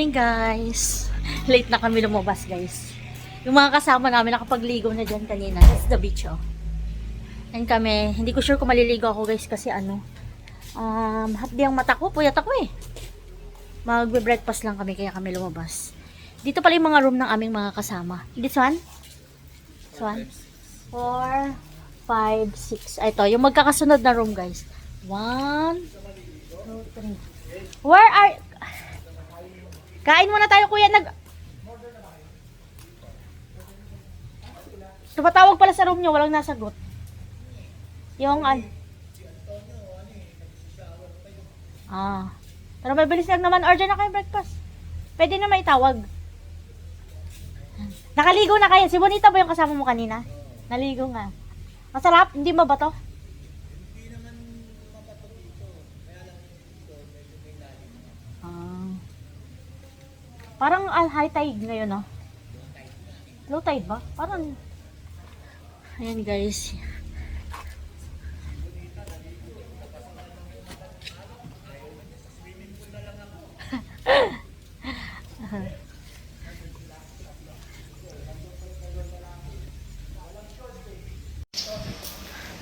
morning, guys. Late na kami lumabas, guys. Yung mga kasama namin nakapagligo na dyan kanina. That's the beach, oh. And kami, hindi ko sure kung maliligo ako, guys, kasi hapdi ang mata ko, puyat ako eh. Magbe-breakfast lang kami, kaya kami lumabas. Dito pala yung mga room ng aming mga kasama. This one? This one? 4, 5, 6. Ito, yung magkakasunod na room, guys. 1, 2, 3. Where are... Kain muna tayo, kuya. Tumatawag pala sa room nyo, walang nasagot. Yung pero may bilis lang naman. Order na kayo breakfast. Pwede na may tawag. Nakaligo na kayo. Si Bonita ba yung kasama mo kanina? Naligo nga. Masarap? Hindi ba to? Hindi naman mabato dito. Kaya lang dito, medyo may lalim na. Parang high tide ngayon, no? Low tide ba? Parang... Ayan, guys.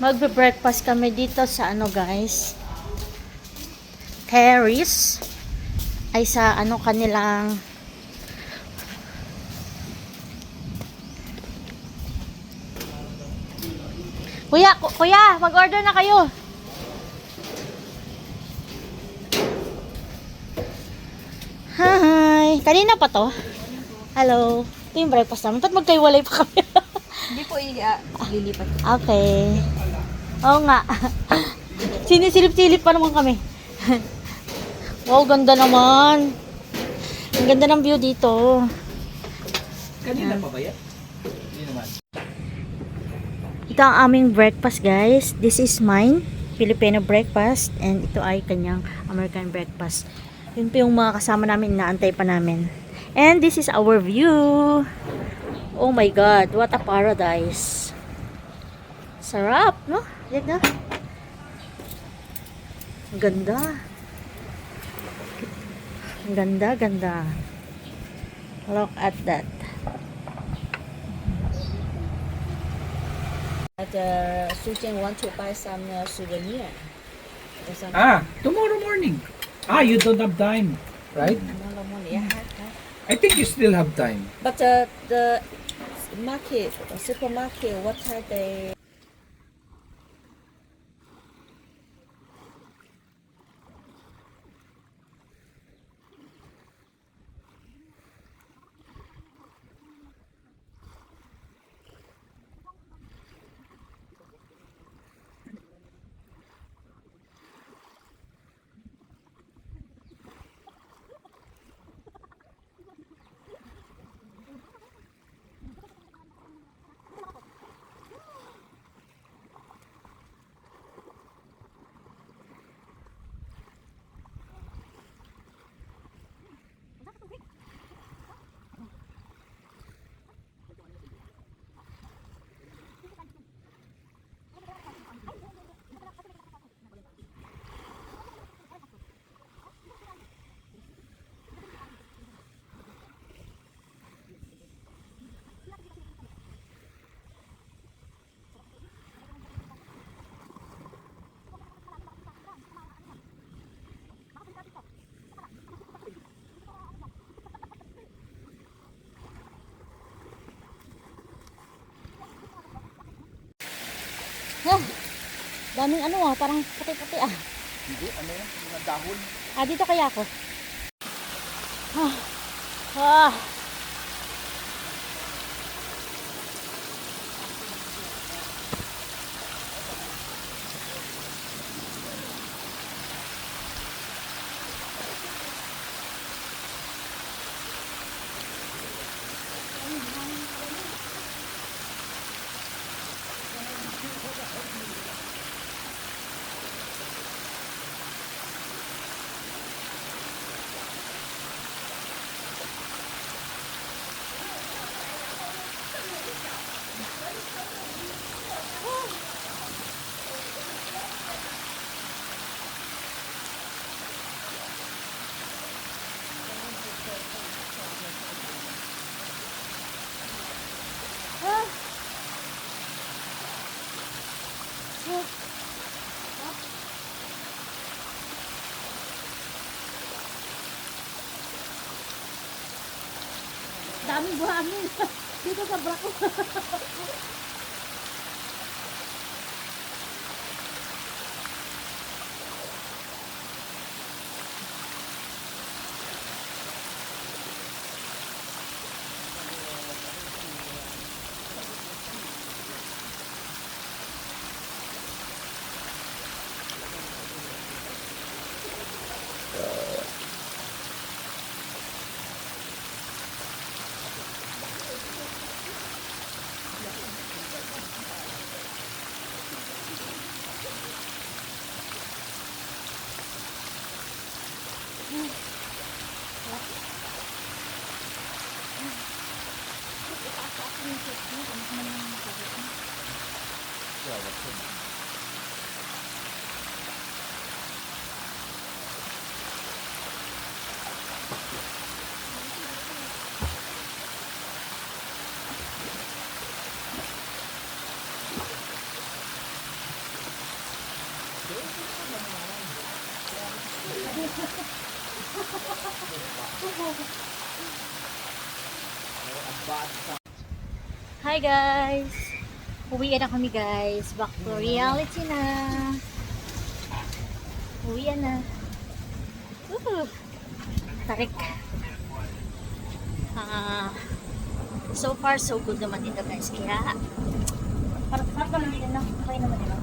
Magbe-breakfast kami dito sa guys, terrace ay sa kanilang kuya, mag-order na kayo. Hi, kanina pa to. Hello, ito yung breakfast namin. Ba't magkaiwalay pa kami? Hindi po lilipat. Okay. Oo nga. Sinisilip-silip pa naman kami. Wow, ganda naman. Ang ganda ng view dito. Kanina pa ba yan? Hindi naman. Ito ang aming breakfast, guys. This is mine, Filipino breakfast. And ito ay kanyang American breakfast. Yun po yung mga kasama namin, inaantay pa namin. And this is our view. Oh my God, what a paradise. Sarap, no? Yan na. Ang ganda. Ang ganda, ganda. Look at that. Sujan want to buy some souvenir. Tomorrow morning. You don't have time, right? Tomorrow morning, yeah. I think you still have time. But the market, supermarket, what time they? Daming parang puti-puti Hindi, ano yan? Mga dahon. Dito kaya ako. Ah. daming buhangin. Dito sa Braco. Hi guys! Uwi na kami guys. Back to reality na. Uwi na. Tarik. So far so good naman dito guys. Kaya parang naman din na. Okay naman din.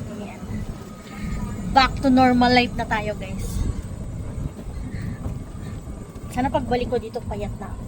Ayan. Back to normal life na tayo guys. Sana pagbalik ko dito payat na ako.